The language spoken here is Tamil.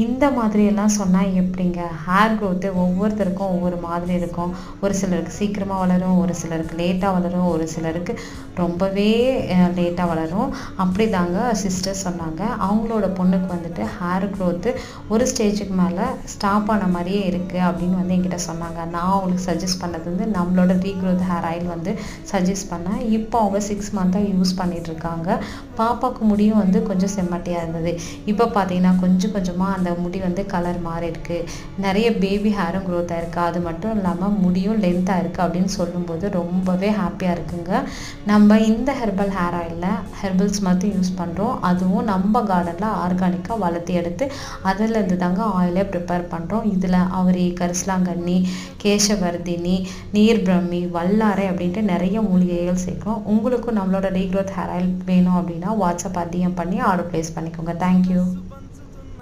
இந்த மாதிரியெல்லாம் சொன்னால் எப்படிங்க? ஹேர் க்ரோத்து ஒவ்வொருத்தருக்கும் ஒவ்வொரு மாதிரி இருக்கும். ஒரு சிலருக்கு சீக்கிரமாக வளரும், ஒரு சிலருக்கு லேட்டாக வளரும், ஒரு சிலருக்கு ரொம்பவே லேட்டாக வளரும். அப்படி தாங்க சிஸ்டர் சொன்னாங்க. அவங்களோட பொண்ணுக்கு வந்துட்டு ஹேர் க்ரோத்து ஒரு ஸ்டேஜுக்கு மேலே ஸ்டாப் ஆன மாதிரியே இருக்குது அப்படின்னு வந்து என்கிட்ட சொன்னாங்க. நான் அவங்களுக்கு சஜஸ்ட் பண்ணது வந்து நம்மளோட ரீக்ரோத் ஹேர் ஆயில் வந்து சஜஸ்ட் பண்ணேன். இப்போ அவங்க 6 மந்த்தாக யூஸ் பண்ணிகிட்ருக்காங்க. பாப்பாவுக்கு முடியும் வந்து கொஞ்சம் செம்மட்டியாக இருந்தது. இப்போ பார்த்தீங்கன்னா கொஞ்சம் கொஞ்சமாக அந்த முடி வந்து கலர் மாறி இருக்கு. நிறைய பேபி ஹேரும் க்ரோத் ஆயிருக்கு. அது மட்டும் இல்லாமல் முடியும் லென்த்தாக இருக்குது அப்படின்னு சொல்லும்போது ரொம்பவே ஹாப்பியாக இருக்குங்க. நம்ம இந்த ஹெர்பல் ஹேர் ஆயிலில் ஹெர்பல்ஸ் மட்டும் யூஸ் பண்ணுறோம். அதுவும் நம்ம கார்டனில் ஆர்கானிக்காக வளர்த்து எடுத்து அதிலேருந்து தாங்க ஆயிலே ப்ரிப்பேர் பண்ணுறோம். இதில் அவரி, கரிசலாங்கண்ணி, கேசவர்தினி, நீர் பிரம்மி, வல்லாரை அப்படின்ட்டு நிறைய மூலிகைகள் சேர்க்குறோம். உங்களுக்கும் நம்மளோட ரீக்ரோத் ஹேர் ஆயில் வேணும் அப்படின்னா வாட்ஸ்அப் DM பண்ணி ஆர்டர் ப்ளேஸ் பண்ணிக்கோங்க. தேங்க்யூ.